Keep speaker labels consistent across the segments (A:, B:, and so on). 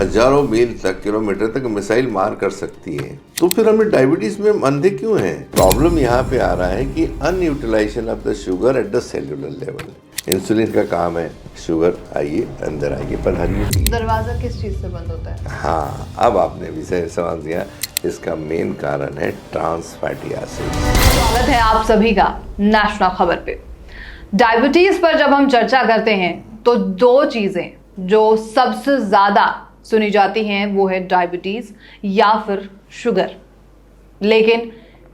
A: हजारों मील तक, किलोमीटर तक मिसाइल मार कर सकती है। तो फिर हमें डायबिटीज में हम अंधे क्यों हैं? प्रॉब्लम यहाँ पे आ रहा है कि अनयूटिलाइजेशन of the sugar at the cellular level. Insulin का काम है शुगर आइए अंदर आइए पर हरी।
B: दरवाजा किस चीज से बंद होता है?
A: हाँ, अब आपने विषय सवाल दिया। इसका मेन कारण है ट्रांस फैटी एसिड।
B: स्वागत है आप सभी का नेशनल खबर पे। डायबिटीज पर जब हम चर्चा करते हैं तो दो चीजें जो सबसे ज्यादा सुनी जाती हैं वो है डायबिटीज या फिर शुगर। लेकिन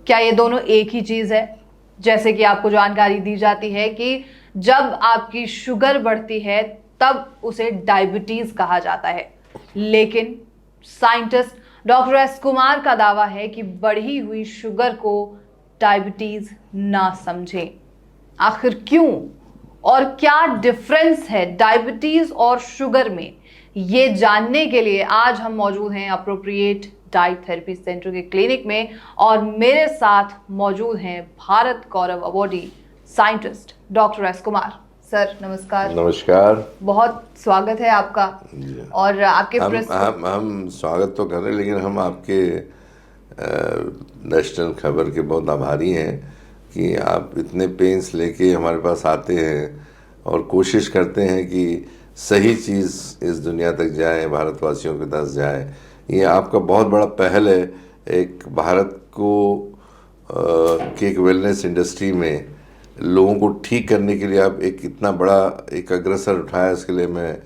B: क्या ये दोनों एक ही चीज है? जैसे कि आपको जानकारी दी जाती है कि जब आपकी शुगर बढ़ती है तब उसे डायबिटीज कहा जाता है। लेकिन साइंटिस्ट डॉक्टर एस कुमार का दावा है कि बढ़ी हुई शुगर को डायबिटीज ना समझें। आखिर क्यों और क्या डिफरेंस है डायबिटीज और शुगर में, ये जानने के लिए आज हम मौजूद हैं अप्रोप्रिएट डाइट थेरेपी सेंटर के क्लिनिक में और मेरे साथ मौजूद हैं Bharat Gaurav awardee scientist doctor S Kumar. Sir नमस्कार।
A: नमस्कार,
B: बहुत स्वागत है आपका। और आपके
A: हम स्वागत तो कर रहे हैं, लेकिन हम आपके नेशनल खबर के बहुत आभारी हैं कि आप इतने पेंस लेके हमारे पास आते हैं और कोशिश करते हैं कि सही चीज़ इस दुनिया तक जाए, भारतवासियों के पास जाए। ये आपका बहुत बड़ा पहल है। एक भारत को की एक वेलनेस इंडस्ट्री में लोगों को ठीक करने के लिए आप एक इतना बड़ा एक अग्रसर उठाया। इसके लिए मैं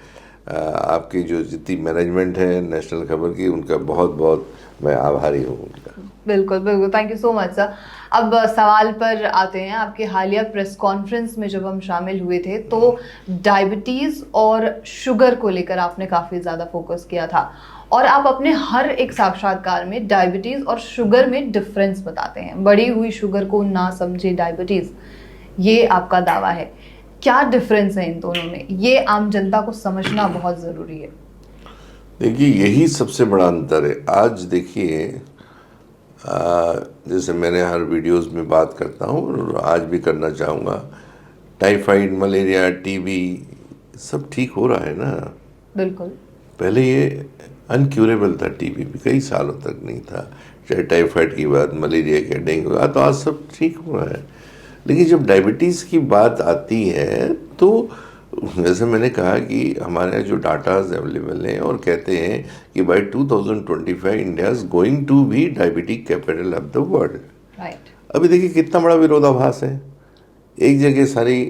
A: आपकी जो जितनी मैनेजमेंट है नेशनल खबर की, उनका बहुत बहुत मैं आभारी हूँ उनका।
B: बिल्कुल बिल्कुल, thank you so much sir. अब सवाल पर आते हैं। आपके हालिया प्रेस कॉन्फ्रेंस में जब हम शामिल हुए थे तो डायबिटीज और शुगर को लेकर आपने काफ़ी ज़्यादा फोकस किया था और आप अपने हर एक साक्षात्कार में डायबिटीज और शुगर में डिफरेंस बताते हैं। बढ़ी हुई शुगर को ना समझे डायबिटीज, ये आपका दावा है। क्या डिफरेंस है इन दोनों में, ये आम जनता को समझना बहुत ज़रूरी है।
A: देखिए, यही सबसे बड़ा अंतर है। आज देखिए, जैसे मैंने हर वीडियोस में बात करता हूँ और आज भी करना चाहूँगा, टाइफाइड, मलेरिया, टीबी सब ठीक हो रहा है ना। बिल्कुल। पहले ये अनक्यूरेबल था, टीबी भी कई सालों तक नहीं था, चाहे टाइफाइड की बात, मलेरिया के, डेंगू, तो आज सब ठीक हो रहा है। लेकिन जब डायबिटीज़ की बात आती है तो जैसे मैंने कहा कि हमारे जो डाटाज अवेलेबल हैं और कहते हैं कि by 2025 India is going to be diabetic capital of the world. Right. अभी देखिए कितना बड़ा विरोधाभास है। एक जगह सारी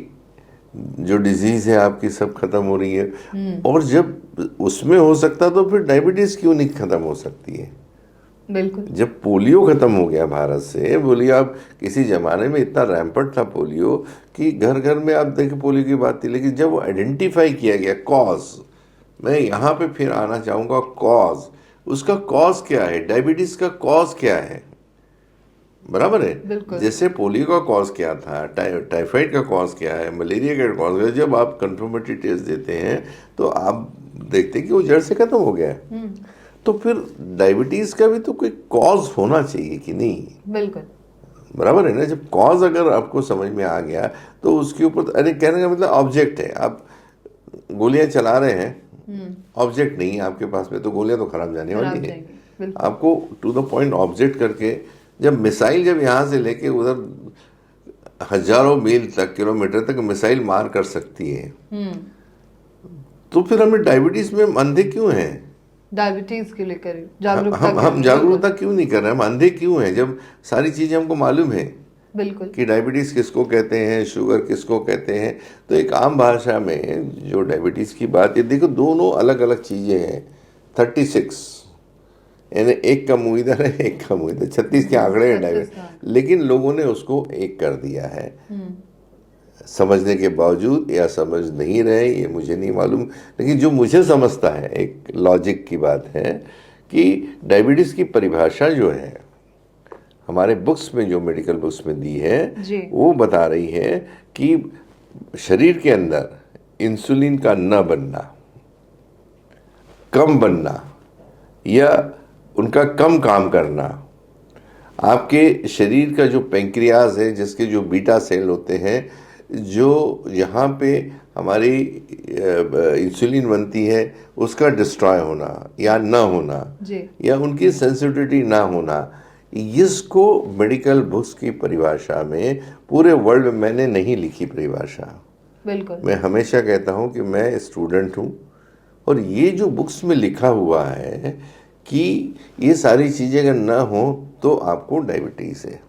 A: जो डिजीज़ है आपकी सब खत्म हो रही है, और जब उसमें हो सकता तो फिर डायबिटीज़ क्यों नहीं खत्म हो सकती है? बिल्कुल। जब पोलियो खत्म हो गया भारत से, बोलिए आप, किसी जमाने में इतना रैम्पट था पोलियो कि घर घर में आप देखिए पोलियो की बात थी, लेकिन जब वो आइडेंटिफाई किया गया कॉज, मैं यहाँ पे फिर आना चाहूँगा, कॉज, उसका कॉज क्या है? डायबिटीज़ का कॉज क्या है? बराबर है। जैसे पोलियो का कॉज क्या था, टाइफाइड का कॉज क्या है, मलेरिया का कॉज क्या है, जब आप कंफर्मेटरी टेस्ट देते हैं तो आप देखते हैं कि वो जड़ से खत्म हो गया है। तो फिर डायबिटीज का भी तो कोई कॉज होना चाहिए कि नहीं? बिल्कुल। बराबर है ना। जब कॉज अगर आपको समझ में आ गया तो उसके ऊपर, अरे कहने का मतलब ऑब्जेक्ट है, आप गोलियां चला रहे हैं, ऑब्जेक्ट नहीं है आपके पास में, तो गोलियां तो खराब जाने वाली है। आपको टू द पॉइंट ऑब्जेक्ट करके, जब मिसाइल जब यहाँ से लेके उधर हजारों मील तक, किलोमीटर तक मिसाइल मार कर सकती है, तो फिर हमें डायबिटीज में अंधे क्यों हैं? डायबिटीज के लेकर जागरूकता हम जागरूकता क्यों नहीं कर रहे? हम अंधे क्यों हैं जब सारी चीजें हमको मालूम है? बिल्कुल, कि डायबिटीज किसको कहते हैं, शुगर किसको कहते हैं। तो एक आम भाषा में जो डायबिटीज की बात है, देखो दोनों अलग अलग चीजें हैं। 36 यानी एक का मुंह इधर है, एक का मुंह इधर, 36 के आंकड़े हैं डायबिटीज, लेकिन लोगों ने उसको एक कर दिया है। समझने के बावजूद, या समझ नहीं रहे, ये मुझे नहीं मालूम, लेकिन जो मुझे समझता है, एक लॉजिक की बात है कि डायबिटीज़ की परिभाषा जो है हमारे बुक्स में, जो मेडिकल बुक्स में दी है, वो बता रही है कि शरीर के अंदर इंसुलिन का न बनना, कम बनना, या उनका कम काम करना, आपके शरीर का जो पेंक्रियाज है, जिसके जो बीटा सेल होते हैं, जो यहाँ पे हमारी इंसुलिन बनती है उसका डिस्ट्रॉय होना या ना होना
B: जी।
A: या उनकी सेंसिटिविटी ना होना, इसको मेडिकल बुक्स की परिभाषा में पूरे वर्ल्ड में मैंने नहीं लिखी परिभाषा।
B: बिल्कुल।
A: मैं हमेशा कहता हूँ कि मैं स्टूडेंट हूँ और ये जो बुक्स में लिखा हुआ है कि ये सारी चीज़ें अगर ना हो तो आपको डायबिटीज़ है।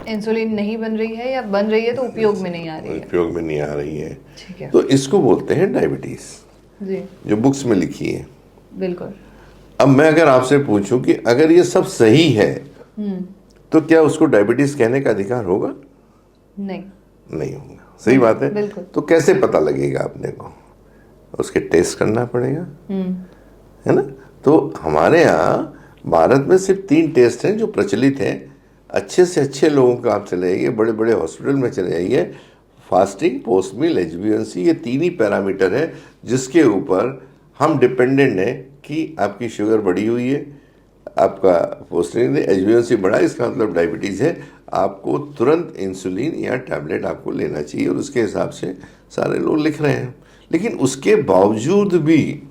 B: इंसुलिन नहीं बन रही है या बन रही है तो उपयोग में नहीं आ रही है।
A: उपयोग में नहीं आ रही है,
B: ठीक है।
A: तो इसको बोलते हैं डायबिटीज़,
B: जी।
A: जो बुक्स में लिखी है।
B: बिल्कुल।
A: अब मैं अगर आपसे पूछूं कि अगर ये सब सही है तो क्या उसको डायबिटीज़ कहने का अधिकार होगा?
B: नहीं।
A: नहीं होगा। सही बात है।
B: बिल्कुल।
A: तो कैसे पता लगेगा अपने को? उसके टेस्ट करना पड़ेगा, है ना। तो हमारे यहाँ भारत में सिर्फ 3 टेस्ट हैं जो प्रचलित हैं। अच्छे से अच्छे लोगों का आप चले जाइए, बड़े बड़े हॉस्पिटल में चले जाइए, फास्टिंग, पोस्ट मील, HbA1c, ये 3 ही पैरामीटर है जिसके ऊपर हम डिपेंडेंट हैं कि आपकी शुगर बढ़ी हुई है, आपका पोस्ट मील HbA1c बढ़ा, इसका मतलब डायबिटीज़ है। आपको तुरंत इंसुलिन या टैबलेट आपको लेना चाहिए और उसके हिसाब से सारे लोग लिख रहे हैं। लेकिन उसके बावजूद भी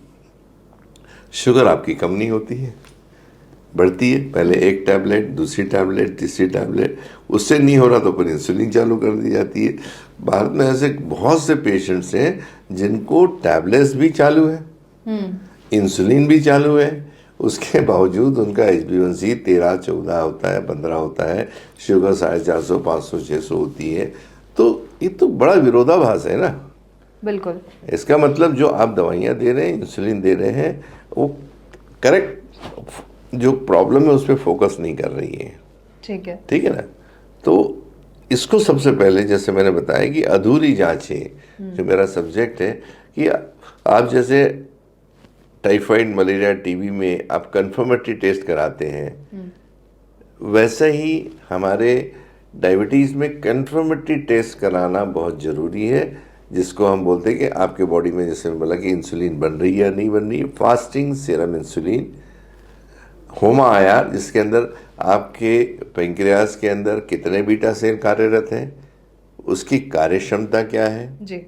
A: शुगर आपकी कम नहीं होती है, बढ़ती है। पहले एक टैबलेट, दूसरी टैबलेट, तीसरी टैबलेट, उससे नहीं हो रहा तो फिर इंसुलिन चालू कर दी जाती है। भारत में ऐसे बहुत से पेशेंट्स हैं जिनको टैबलेट्स भी चालू है, इंसुलिन भी चालू है, उसके बावजूद उनका HbA1c 13, 14 होता है, 15 होता है, शुगर 450, 500, 600 होती है। तो ये तो बड़ा विरोधाभास है ना।
B: बिल्कुल।
A: इसका मतलब जो आप दवाइयाँ दे रहे हैं, इंसुलिन दे रहे हैं, वो करेक्ट जो प्रॉब्लम है उस पर फोकस नहीं कर रही है।
B: ठीक है।
A: ठीक है ना। तो इसको सबसे पहले, जैसे मैंने बताया कि अधूरी जांचें, जो मेरा सब्जेक्ट है, कि आप जैसे टाइफाइड, मलेरिया, टीबी में आप कंफर्मेटरी टेस्ट कराते हैं, वैसे ही हमारे डायबिटीज़ में कंफर्मेटरी टेस्ट कराना बहुत ज़रूरी है, जिसको हम बोलते हैं कि आपके बॉडी में, जैसे मैं बोला कि इंसुलिन बन रही है या नहीं बन रही है। फास्टिंग सीरम इंसुलिन, होमा IR, जिसके अंदर आपके पेंक्रियास के अंदर कितने बीटा सेल कार्यरत हैं, उसकी कार्य क्षमता क्या है
B: जी।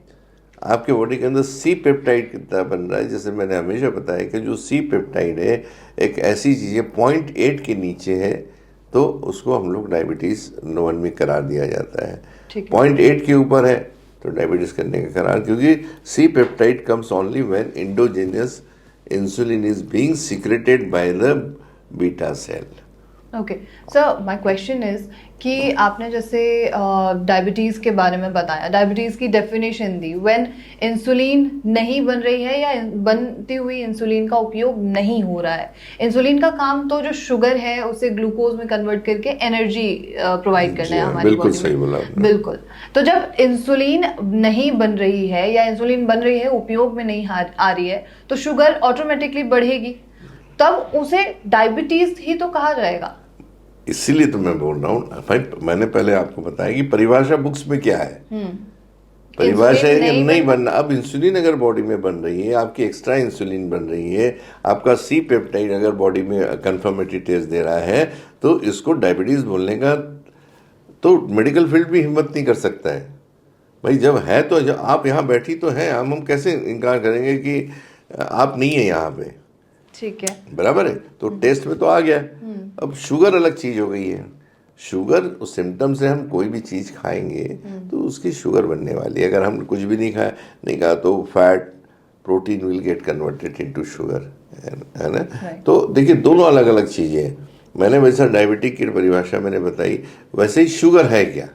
B: आपके
A: बॉडी के अंदर C पेप्टाइड कितना बन रहा है। जैसे मैंने हमेशा बताया कि जो C पेप्टाइड है एक ऐसी चीज़ है 0.8 के नीचे है तो उसको हम लोग डायबिटीज़ नोन में करार दिया जाता है। 0.8 के ऊपर है तो डायबिटीज़ करने का करार, क्योंकि C peptide comes only when endogenous insulin is being secreted by the beta cell.
B: Okay sir, my question is कि आपने जैसे डायबिटीज़ के बारे में बताया, डायबिटीज़ की डेफिनेशन दी, व्हेन इंसुलिन नहीं बन रही है या बनती हुई इंसुलिन का उपयोग नहीं हो रहा है। इंसुलिन का काम तो जो शुगर है उसे ग्लूकोज में कन्वर्ट करके एनर्जी प्रोवाइड करना है हमारी
A: बिल्कुल
B: बॉडी
A: सही
B: में।
A: बोला आपने।
B: बिल्कुल। तो जब इंसुलिन नहीं बन रही है या इंसुलिन बन रही है उपयोग में नहीं आ रही है तो शुगर ऑटोमेटिकली बढ़ेगी, तब उसे डायबिटीज ही तो कहा जाएगा।
A: इसीलिए तो मैं बोल रहा हूँ भाई, मैंने पहले आपको बताया कि परिभाषा बुक्स में क्या है। परिभाषा है कि नहीं बनना। अब इंसुलिन अगर बॉडी में बन रही है, आपकी एक्स्ट्रा इंसुलिन बन रही है, आपका C पेप्टाइड अगर बॉडी में कंफर्मेटरी टेस्ट दे रहा है, तो इसको डायबिटीज बोलने का तो मेडिकल फील्ड भी हिम्मत नहीं कर सकता है। भाई जब है तो, जब आप यहाँ बैठी तो हैं, हम कैसे इनकार करेंगे कि आप नहीं है यहाँ पे।
B: ठीक है,
A: बराबर है। तो टेस्ट में तो आ गया। अब शुगर अलग चीज हो गई है। शुगर उस सिम्टम से हम कोई भी चीज खाएंगे तो उसकी शुगर बनने वाली है। अगर हम कुछ भी नहीं खाया तो fat, protein will get converted into sugar, है ना। तो देखिए दोनों अलग अलग चीजें हैं। मैंने वैसा डायबिटिक की परिभाषा मैंने बताई, वैसे ही शुगर है क्या?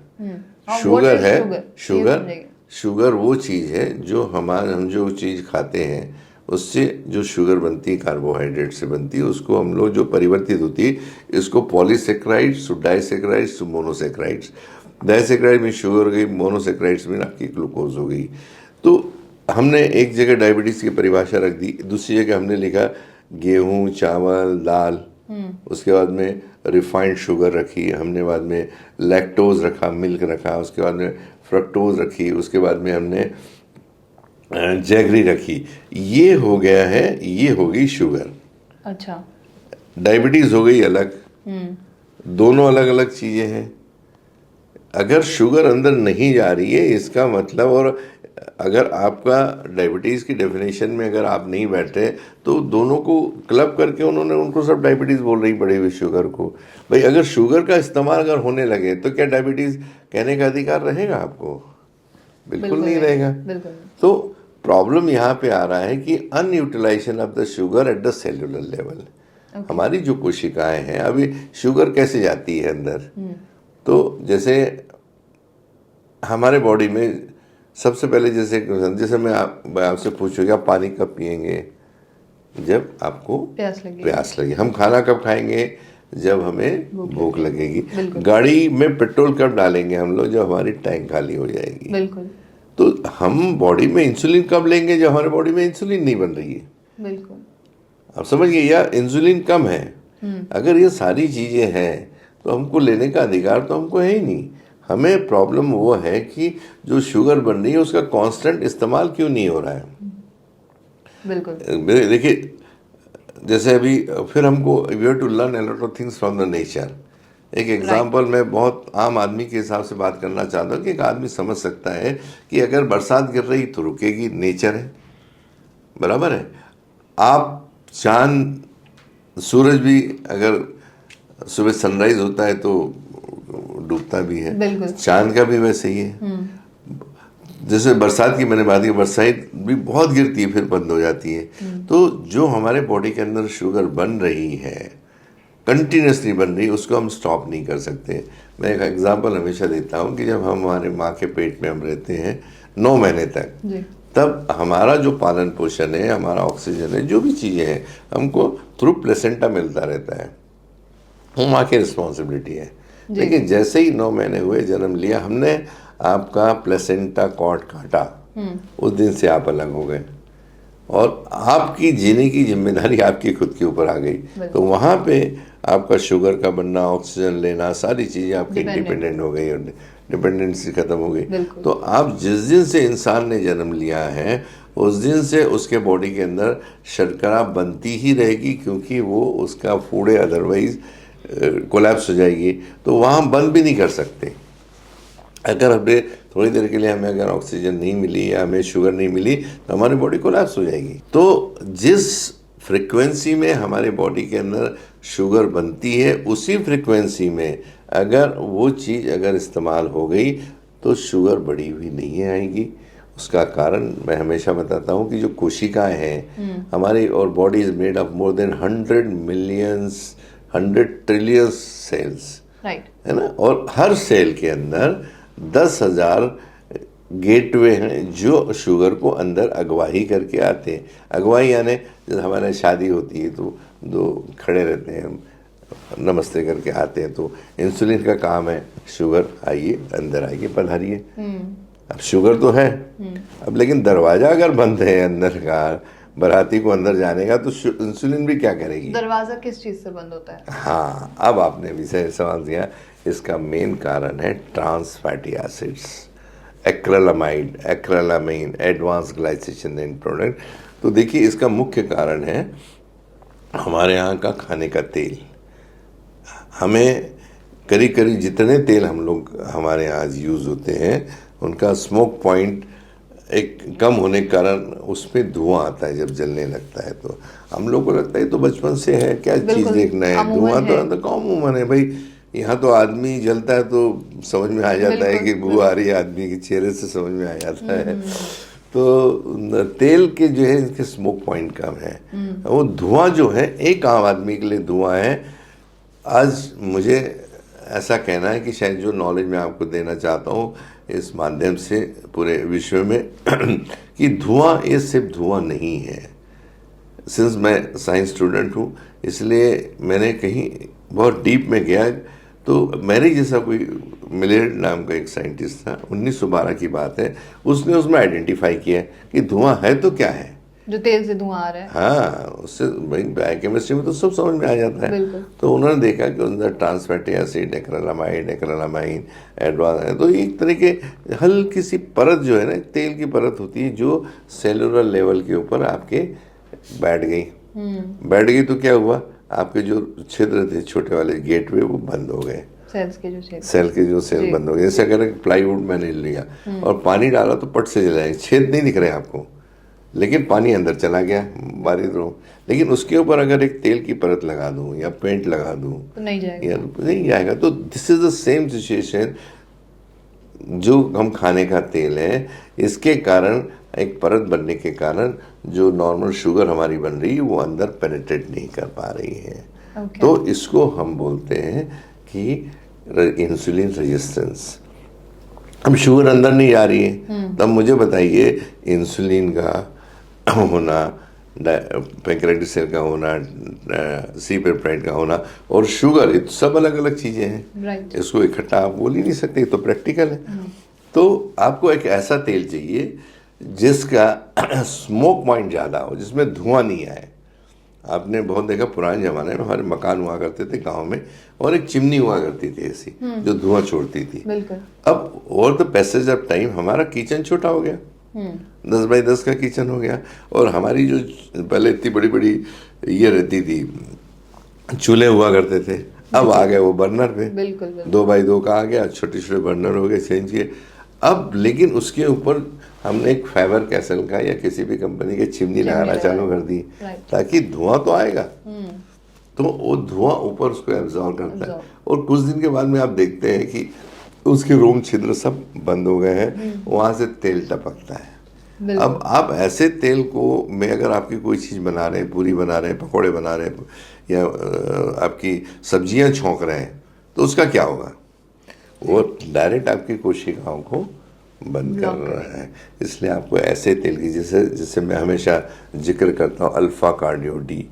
A: शुगर है, शुगर वो चीज है जो हम जो चीज खाते हैं उससे जो शुगर बनती है, कार्बोहाइड्रेट से बनती है, उसको हम लोग जो परिवर्तित होती है, इसको polysaccharides to disaccharides to monosaccharides. Disaccharide में शुगर हो गई, मोनोसेक्राइड्स में आपकी ग्लूकोज हो गई। तो हमने एक जगह डायबिटीज़ की परिभाषा रख दी, दूसरी जगह हमने लिखा गेहूँ, चावल, दाल, उसके बाद में रिफाइंड शुगर रखी हमने, बाद में लैक्टोज रखा, मिल्क रखा, उसके बाद में फ्रक्टोज रखी, उसके बाद में हमने जैगरी रखी। ये हो गया है, ये हो गई शुगर।
B: अच्छा,
A: डायबिटीज हो गई अलग। दोनों अलग अलग चीजें हैं। अगर शुगर अंदर नहीं जा रही है इसका मतलब, और अगर आपका डायबिटीज़ की डेफिनेशन में अगर आप नहीं बैठे तो दोनों को क्लब करके उन्होंने उनको सब डायबिटीज़ बोल रही पड़ी हुई शुगर को। भाई अगर शुगर का इस्तेमाल अगर होने लगे तो क्या डायबिटीज़ कहने का अधिकार रहेगा आपको? बिल्कुल नहीं रहेगा। तो प्रॉब्लम यहाँ पे आ रहा है कि अनयूटिलाइजेशन of the sugar at the cellular level. हमारी जो कोशिकाएं हैं, अभी शुगर कैसे जाती है अंदर, तो जैसे हमारे बॉडी में सबसे पहले जैसे मैं आपसे पूछूँ कि आप पानी कब पिएंगे? जब आपको प्यास लगे। हम खाना कब खाएंगे? जब हमें भूख लगेगी। गाड़ी में पेट्रोल कब डालेंगे हम लोग? जब हमारी टैंक खाली हो जाएगी।
B: बिल्कुल।
A: तो हम बॉडी में इंसुलिन कब लेंगे? जब हमारे बॉडी में इंसुलिन नहीं बन रही है।
B: बिल्कुल।
A: आप समझ गए? या इंसुलिन कम है। अगर ये सारी चीजें हैं तो हमको लेने का अधिकार तो हमको है ही नहीं। हमें प्रॉब्लम वो है कि जो शुगर बन रही है उसका कांस्टेंट इस्तेमाल क्यों नहीं हो रहा है।
B: बिल्कुल।
A: देखिए, जैसे अभी फिर हमको we have to learn a lot of things from the nature. एक एग्जांपल मैं बहुत आम आदमी के हिसाब से बात करना चाहता हूँ कि एक आदमी समझ सकता है कि अगर बरसात गिर रही तो रुकेगी, नेचर है, बराबर है। आप चांद सूरज भी अगर सुबह सनराइज होता है तो डूबता भी है, चांद का भी वैसे ही है। जैसे बरसात की मैंने बात की, बरसात भी बहुत गिरती है फिर बंद हो जाती है। तो जो हमारे बॉडी के अंदर शुगर बन रही है, कंटिन्यूसली बन रही है, उसको हम स्टॉप नहीं कर सकते। मैं एक एग्जांपल हमेशा देता हूँ कि जब हम हमारे माँ के पेट में हम रहते हैं 9 महीने तक, तब हमारा जो पालन पोषण है, हमारा ऑक्सीजन है, जो भी चीज़ें हैं, हमको थ्रू प्लेसेंटा मिलता रहता है। वो माँ की रिस्पॉन्सिबिलिटी है। लेकिन जैसे ही 9 महीने हुए, जन्म लिया, हमने आपका प्लेसेंटा कॉर्ड काटा, उस दिन से आप अलग हो गए और आपकी जीने की जिम्मेदारी आपकी खुद के ऊपर आ गई। तो वहाँ पे आपका शुगर का बनना, ऑक्सीजन लेना, सारी चीज़ें आपकी इंडिपेंडेंट हो गई और डिपेंडेंसी खत्म हो गई। तो आप जिस दिन से इंसान ने जन्म लिया है उस दिन से उसके बॉडी के अंदर शर्करा बनती ही रहेगी, क्योंकि वो उसका फूड है, अदरवाइज कोलैप्स हो जाएगी। तो वहाँ बंद भी नहीं कर सकते। अगर हमें थोड़ी देर के लिए हमें अगर ऑक्सीजन नहीं मिली या हमें शुगर नहीं मिली तो हमारी बॉडी कोलैप्स हो जाएगी। तो जिस फ्रिक्वेंसी में हमारे बॉडी के अंदर शुगर बनती है, उसी फ्रिक्वेंसी में अगर वो चीज़ अगर इस्तेमाल हो गई तो शुगर बढ़ी हुई नहीं आएगी। उसका कारण मैं हमेशा बताता हूँ कि जो कोशिकाएं हैं हमारी, और body is made of more than 100 millions 100 trillion cells, है ना। और हर सेल के अंदर 10,000 गेटवे हैं जो शुगर को अंदर अगवाही करके आते हैं। अगवाही यानी जब हमारे शादी होती है तो दो खड़े रहते हैं, नमस्ते करके आते हैं, तो इंसुलिन का काम है, शुगर आइए अंदर आइए, पधारिए। अब शुगर तो है, अब लेकिन दरवाजा अगर बंद है अंदर का बाराती को अंदर जाने का, तो इंसुलिन भी क्या करेगी?
B: दरवाजा किस चीज से बंद होता है?
A: हाँ, अब आपने विषय सवाल दिया। इसका मेन कारण है trans fatty acids, acrylamide, acrylamine, advance glycation end product. तो देखिए, इसका मुख्य कारण है हमारे यहाँ का खाने का तेल। हमें करीब करीब जितने तेल हम लोग हमारे यहाँ यूज़ होते हैं, उनका स्मोक पॉइंट एक कम होने के कारण उसमें धुआं आता है जब जलने लगता है। तो हम लोग को लगता है तो बचपन से है, क्या चीज़ देखना है, धुआं तो कॉमन है भाई। यहाँ तो आदमी जलता है तो समझ में आ जाता है कि बू आ रही है, आदमी के चेहरे से समझ में आ जाता है। तो तेल के जो है इनके स्मोक पॉइंट कम है। वो धुआं जो है एक आम आदमी के लिए धुआं है। आज मुझे ऐसा कहना है कि शायद जो नॉलेज मैं आपको देना चाहता हूँ इस माध्यम से पूरे विश्व में कि धुआं ये सिर्फ धुआं नहीं है। सिंस मैं साइंस स्टूडेंट हूँ, इसलिए मैंने कहीं बहुत डीप में गया। तो मेरे जैसा कोई मिलेर नाम का एक साइंटिस्ट था, 1912 की बात है, उसने उसमें आइडेंटिफाई किया कि धुआं है तो क्या है,
B: जो तेल से धुआं आ रहा है।
A: हाँ, उससे बायोकेमिस्ट्री में तो सब समझ में आ जाता है। तो उन्होंने देखा कि अंदर trans fatty acid, acrylamide, acrylamine, advance है। तो एक तरह के हल्की सी परत जो है ना, तेल की परत होती है जो सेलुलर लेवल के ऊपर आपके बैठ गई। तो क्या हुआ, आपके जो छिद्र थे छोटे वाले गेटवे वो बंद हो गए।
B: सेल
A: के जो सेल बंद हो गए। जैसे अगर प्लाईवुड मैंने लिया और पानी डाला तो पट से जल जाएंगे, छेद नहीं दिख रहे आपको, लेकिन पानी अंदर चला गया, बारिश रो। लेकिन उसके ऊपर अगर एक तेल की परत लगा दूं या पेंट लगा दूं
B: तो नहीं जाएगा,
A: या नहीं जाएगा। तो this is the same situation. जो हम खाने का तेल है, इसके कारण एक परत बनने के कारण जो नॉर्मल शुगर हमारी बन रही है वो अंदर पेनिट्रेट नहीं कर पा रही है। तो इसको हम बोलते हैं कि इंसुलिन रेजिस्टेंस। अब शुगर अंदर नहीं जा रही है, तब मुझे बताइए इंसुलिन का होना, पैंक्रेटिक सेल का होना, सी पेप्टाइड का होना और शुगर, ये सब अलग अलग चीजें हैं। इसको इकट्ठा आप बोल ही नहीं सकते, तो प्रैक्टिकल है। तो आपको एक ऐसा तेल चाहिए जिसका स्मोक पॉइंट ज़्यादा हो, जिसमें धुआं नहीं आए। आपने बहुत देखा पुराने ज़माने में हमारे मकान हुआ करते थे गांव में, और एक चिमनी हुआ करती थी ऐसी जो धुआं छोड़ती थी। अब over the passage of time हमारा किचन छोटा हो गया, 10 बाई 10 का किचन हो गया, और हमारी जो पहले इतनी बड़ी बड़ी ये रहती थी, चूल्हे हुआ करते थे, अब आ गए वो बर्नर पे। 2 बाई 2 का आ गया, छोटे छोटे बर्नर हो गए, चेंज किए। अब लेकिन उसके ऊपर हमने एक फाइबर कैसल का या किसी भी कंपनी की चिमनी लगाना चालू कर दी, ताकि धुआं तो आएगा, तो वो धुआं ऊपर उसको एब्जॉर्ब करता है। और कुछ दिन के बाद में आप देखते हैं कि उसके रोम छिद्र सब बंद हो गए हैं, वहां से तेल टपकता है। अब आप ऐसे तेल को में अगर आपकी कोई चीज बना रहे हैं, पूरी बना रहे हैं, पकौड़े बना रहे हैं, या आपकी सब्जियां छौंक रहे हैं, तो उसका क्या होगा? वो डायरेक्ट आपकी कोशिकाओं को बंद कर रहा है। इसलिए आपको ऐसे तेल की, जैसे मैं हमेशा जिक्र करता हूँ, अल्फा कार्डियो डी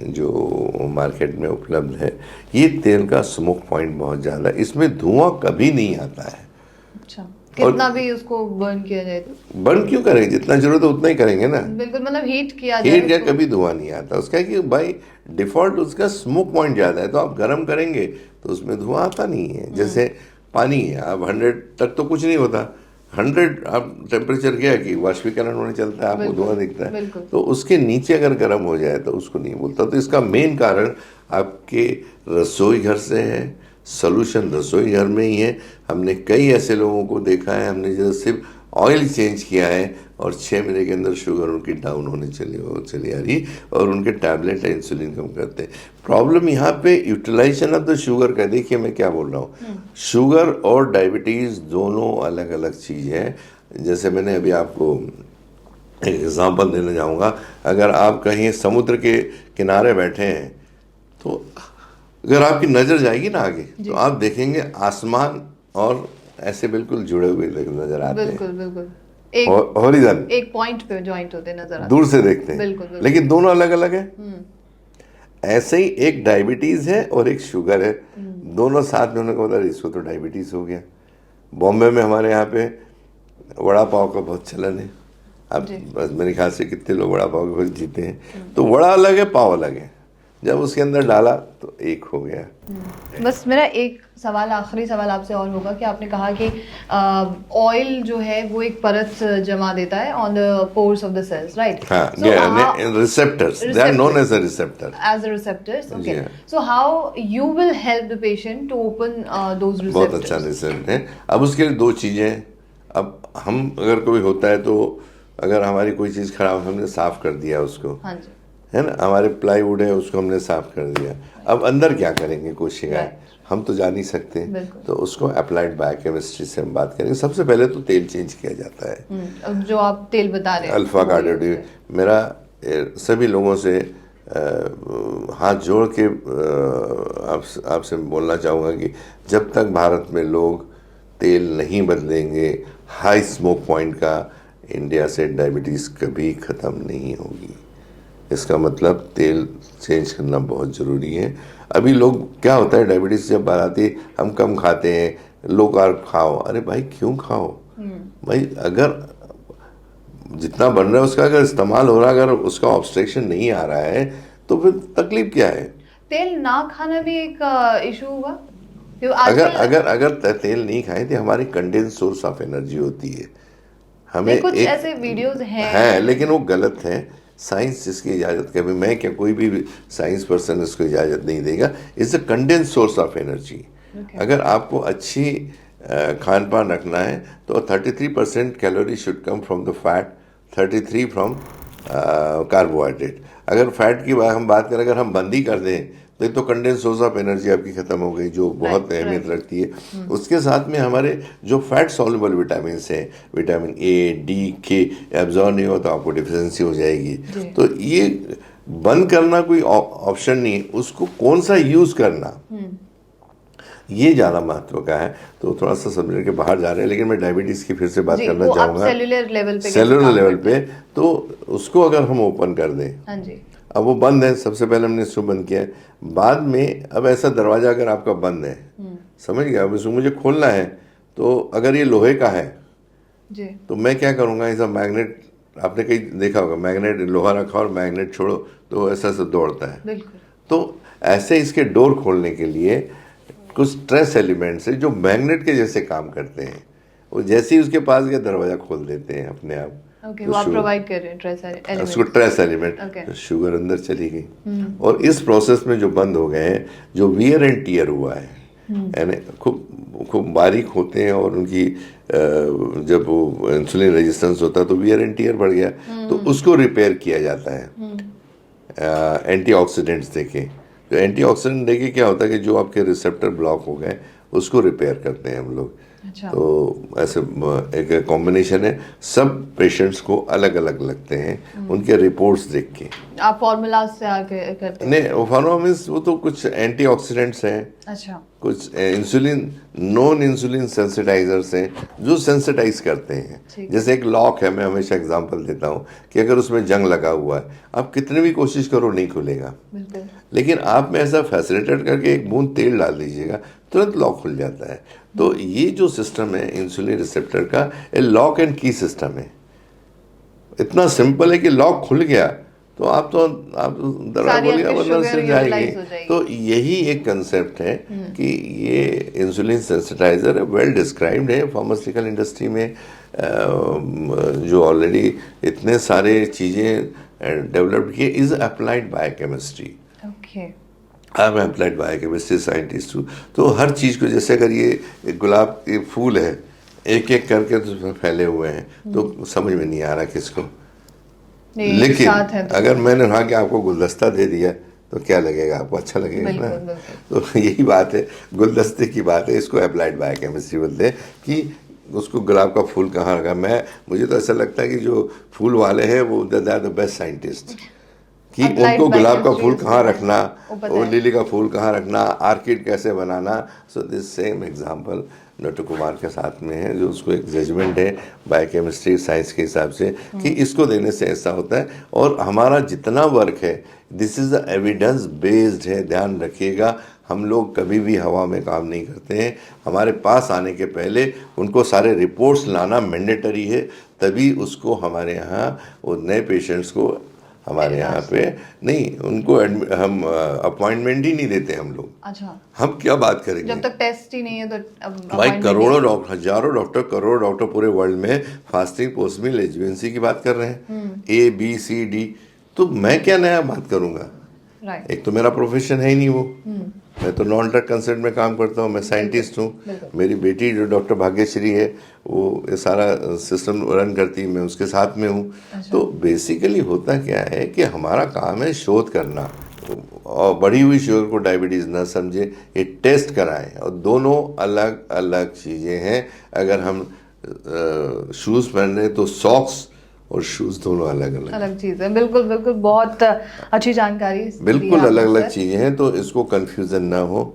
A: जो मार्केट में उपलब्ध है, ये तेल का स्मोक पॉइंट बहुत ज़्यादा है, इसमें धुआं कभी नहीं आता है।
B: अच्छा, कितना भी उसको बर्न किया जाए तो?
A: बर्न क्यों करेंगे? जितना जरूरत है उतना ही करेंगे ना।
B: बिल्कुल, मतलब हीट किया जाए
A: कभी धुआं नहीं आता उसका, कि भाई डिफॉल्ट उसका स्मोक पॉइंट ज़्यादा है। तो आप गर्म करेंगे तो उसमें धुआं आता नहीं है। जैसे पानी है, अब 100 तक तो कुछ नहीं होता, 100 आप टेम्परेचर गया कि वाष्पीकरण होने चलता है, आपको धुआं दिखता है। तो उसके नीचे अगर गर्म हो जाए तो उसको नहीं बोलता। तो इसका मेन कारण आपके रसोई घर से है, सोल्यूशन रसोई घर में ही है। हमने कई ऐसे लोगों को देखा है, हमने जो सिर्फ ऑयल चेंज किया है और 6 महीने के अंदर शुगर उनकी डाउन होने चली आ रही, और उनके टैबलेट इंसुलिन कम करते हैं। प्रॉब्लम यहाँ पे यूटिलाइजेशन ऑफ द शुगर का। देखिए मैं क्या बोल रहा हूँ, शुगर और डायबिटीज़ दोनों अलग अलग चीज़ है। जैसे मैंने अभी आपको एक एग्जांपल देने जाऊँगा, अगर आप कहीं समुद्र के किनारे बैठे हैं, तो अगर आपकी नज़र जाएगी ना आगे, तो आप देखेंगे आसमान और ऐसे बिल्कुल जुड़े हुए नजर आते हैं।
B: बिल्कुल एक पॉइंट पे जॉइंट होते नजर आते हैं,
A: दूर से देखते हैं।
B: बिल्कुल।
A: लेकिन दोनों अलग अलग है। ऐसे ही एक डायबिटीज है और एक शुगर है, दोनों साथ में होने का मतलब इसको तो डायबिटीज हो गया। बॉम्बे में हमारे यहाँ पे वड़ा पाव का बहुत चलन है। अब बस मेरे ख्याल से कितने लोग वड़ा पाव के बहुत जीते हैं। तो वड़ा अलग है, पाव अलग है, जब उसके अंदर डाला तो एक हो गया।
B: बस मेरा एक सवाल, आखिरी सवाल आपसे और होगा कि आपने कहा कि ऑयल जो है वो एक परत जमा देता है on the pores of the cells, right?
A: हाँ, receptors, they are known as a receptor,
B: as a receptors. Okay, so how you will help the patient to open those receptors?
A: बहुत अच्छा रिसेप्टर है। अब उसके लिए 2 चीजें। अब हम अगर कोई होता है तो अगर हमारी कोई चीज खराब, हमने साफ कर दिया उसको,
B: हाँ जी,
A: है ना, हमारे प्लाईवुड है उसको हमने साफ कर दिया, अब अंदर क्या करेंगे कोशिकाएं, हम तो जा नहीं सकते। तो उसको अप्लाइड बायोकेमिस्ट्री से हम बात करेंगे। सबसे पहले तो तेल चेंज किया जाता है।
B: जो आप तेल बता रहे हैं,
A: अल्फा कार्डियो। मेरा सभी लोगों से हाथ जोड़ के आपसे बोलना चाहूँगा कि जब तक भारत में लोग तेल नहीं बदलेंगे हाई स्मोक पॉइंट का, इंडिया से डायबिटीज़ कभी ख़त्म नहीं होगी। इसका मतलब तेल चेंज करना बहुत ज़रूरी है। अभी लोग क्या होता है, डायबिटीज़ जब बात आती है, हम कम खाते हैं, लो कार्ब खाओ। अरे भाई क्यों खाओ भाई? अगर जितना बन रहा है उसका अगर इस्तेमाल हो रहा है, अगर उसका ऑब्स्ट्रक्शन नहीं आ रहा है, तो फिर तकलीफ क्या है?
B: तेल ना खाना भी एक इशू हुआ।
A: अगर तेल नहीं खाएं तो हमारी कंडेंस सोर्स ऑफ एनर्जी होती है। हमें
B: कुछ ऐसे वीडियोस
A: हैं, लेकिन वो गलत है। साइंस इसकी इजाज़त, कभी मैं क्या कोई भी साइंस पर्सन इसको इजाज़त नहीं देगा। It's a condense source of energy. अगर आपको अच्छी खान पान रखना है तो 33% calorie should come from the fat, 33 from carbohydrate. अगर फैट की हम बात करें, अगर हम बंदी कर दें तो एक तो कंडेंस सोर्स ऑफ एनर्जी आपकी खत्म हो गई, जो बहुत अहमियत रखती है। उसके साथ में हमारे जो फैट सॉल्युबल विटामिन हैं, विटामिन ए, डी, के एब्जॉर्ब नहीं हो तो आपको डिफिशियंसी हो जाएगी। तो ये बंद करना कोई ऑप्शन नहीं, उसको कौन सा यूज करना ये ज़्यादा महत्व का है। तो थोड़ा सा सब्जेक्ट के बाहर जा रहे हैं, लेकिन मैं डायबिटीज़ की फिर से बात करना चाहूँगा।
B: सेलुलर
A: लेवल पे तो उसको अगर हम ओपन कर दें, हाँ जी, अब वो बंद है, सबसे पहले हमने इसको बंद किया है। बाद में अब ऐसा दरवाज़ा अगर आपका बंद है, समझ गया, अब इसको मुझे खोलना है, तो अगर ये लोहे का है जी, तो मैं क्या करूँगा, इस मैग्नेट, आपने कहीं देखा होगा मैग्नेट, लोहा रखा और मैग्नेट छोड़ो तो ऐसा ऐसा दौड़ता है। तो ऐसे इसके डोर खोलने के लिए कुछ स्ट्रेस एलिमेंट्स है जो मैग्नेट के जैसे काम करते हैं, वो जैसे ही उसके पास गया दरवाजा खोल देते हैं अपने आप।
B: वो आप प्रोवाइड कर रहे हैं
A: ट्रेस एलिमेंट, शुगर अंदर चली गई। और इस प्रोसेस में जो बंद हो गए हैं, जो वियर एंड टीयर हुआ है, यानी खूब खूब बारीक होते हैं, और उनकी जब वो इंसुलिन रेजिस्टेंस होता है तो वियर एंड टीयर बढ़ गया, तो उसको रिपेयर किया जाता है एंटीऑक्सीडेंट्स देके। तो एंटीऑक्सीडेंट देके क्या होता है कि जो आपके रिसेप्टर ब्लॉक हो गए उसको रिपेयर करते हैं हम लोग। अच्छा। तो ऐसे एक कॉम्बिनेशन है, सब पेशेंट्स को अलग अलग लगते हैं उनके रिपोर्ट्स देख के।
B: आप फॉर्मूला से आगे करते हैं?
A: नहीं, फॉर्मूला मींस वो तो कुछ एंटीऑक्सीडेंट्स हैं, अच्छा, कुछ इंसुलिन, नॉन इंसुलिन सेंसिटाइजर्स हैं जो सेंसिटाइज करते हैं। जैसे एक लॉक है, मैं हमेशा एग्जांपल देता हूँ कि अगर उसमें जंग लगा हुआ है, आप कितनी भी कोशिश करो नहीं खुलेगा, लेकिन आप में ऐसा फैसिलिटेट करके एक बूंद तेल डाल दीजिएगा, तुरंत लॉक खुल जाता है। तो ये जो सिस्टम है इंसुलिन रिसेप्टर का, ये लॉक एंड की सिस्टम है। इतना सिंपल है कि लॉक खुल गया तो आप दरवाजा खोल गया वरना से जाएंगे। तो यही एक कंसेप्ट है कि ये इंसुलिन सेंसिटाइजर वेल डिस्क्राइब्ड है फार्मास्यूटिकल इंडस्ट्री में, जो ऑलरेडी इतने सारे चीज़ें डेवलप्ड किए, is applied biochemistry. I am applied biochemistry scientist हूँ। तो हर चीज़ को, जैसे अगर ये गुलाब के फूल है, एक एक करके तो फैले हुए हैं, तो समझ में नहीं आ रहा किसको, लेकिन अगर मैंने वहाँ के आपको गुलदस्ता दे दिया तो क्या लगेगा आपको, अच्छा लगेगा ना। तो यही बात है, गुलदस्ते की बात है, इसको अप्लाइड बायोकेमिस्ट्री बोलते हैं कि उसको गुलाब का फूल कहाँ रखा। मुझे तो ऐसा लगता है कि जो फूल वाले हैं वो they are the best scientist, कि उनको गुलाब का फूल कहाँ रखना, और लिली का फूल कहाँ रखना, आर्किड कैसे बनाना। So this same example doctor Kumar के साथ में है, जो उसको एक जजमेंट है बायोकेमिस्ट्री साइंस के हिसाब से कि इसको देने से ऐसा होता है। और हमारा जितना वर्क है, this is the evidence based है। ध्यान रखिएगा, हम लोग कभी भी हवा में काम नहीं करते हैं। हमारे पास आने के पहले उनको सारे रिपोर्ट्स लाना मैंडेटरी है, तभी उसको हमारे यहाँ वो नए पेशेंट्स को हमारे यहाँ पे नहीं, उनको हम अपॉइंटमेंट ही नहीं देते हम लोग। अच्छा, हम क्या बात करेंगे
B: जब तक टेस्ट ही नहीं है तो।
A: भाई करोड़ों डॉक्टर, हजारों डॉक्टर, करोड़ों डॉक्टर पूरे वर्ल्ड में फास्टिंग, पोस्ट मील, एचबीएनसी की बात कर रहे हैं, ए बी सी डी। तो मैं क्या नया बात करूंगा, एक तो मेरा प्रोफेशन है ही नहीं वो, मैं तो नॉन ड्रग कंसल्ट में काम करता हूँ, मैं साइंटिस्ट हूँ। मेरी बेटी जो डॉक्टर भाग्यश्री है वो ये सारा सिस्टम रन करती है, मैं उसके साथ में हूँ। अच्छा। तो बेसिकली होता क्या है कि हमारा काम है शोध करना, और बढ़ी हुई शुगर को डायबिटीज़ ना समझे, ये टेस्ट कराएं। और दोनों अलग अलग चीज़ें हैं। अगर हम शूज़ पहन रहे तो सॉक्स और शूज दोनों अलग अलग
B: चीज़ है। बिल्कुल बिल्कुल, बहुत अच्छी जानकारी,
A: बिल्कुल अलग अलग चीज़ें हैं, तो इसको कंफ्यूजन ना हो।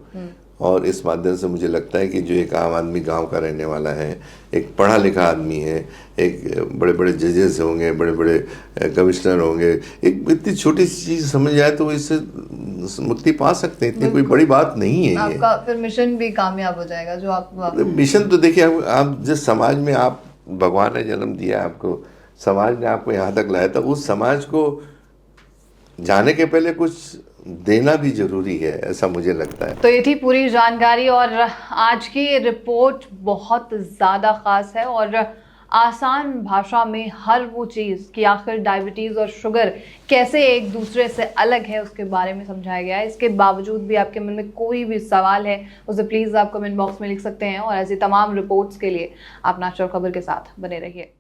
A: और इस माध्यम से मुझे लगता है कि जो एक आम आदमी गांव का रहने वाला है, एक पढ़ा लिखा आदमी है, एक बड़े बड़े जजेस होंगे, बड़े बड़े कमिश्नर होंगे, एक इतनी छोटी सी चीज़ समझ जाए तो इससे मुक्ति पा सकते हैं। इतनी कोई बड़ी बात नहीं है।
B: आपका फिर मिशन भी कामयाब हो जाएगा। जो आप
A: मिशन तो देखिए, आप जिस समाज में आप, भगवान ने जन्म दिया आपको, समाज ने आपको यहाँ तक लाया था, उस समाज को जाने के पहले कुछ देना भी जरूरी है, ऐसा मुझे लगता है।
B: तो ये थी पूरी जानकारी, और आज की रिपोर्ट बहुत ज़्यादा ख़ास है, और आसान भाषा में हर वो चीज़ कि आखिर डायबिटीज़ और शुगर कैसे एक दूसरे से अलग है उसके बारे में समझाया गया है। इसके बावजूद भी आपके मन में कोई भी सवाल है उसे प्लीज़ आप कमेंट बॉक्स में लिख सकते हैं, और ऐसी तमाम रिपोर्ट्स के लिए आप नेशनल खबर के साथ बने रहिए।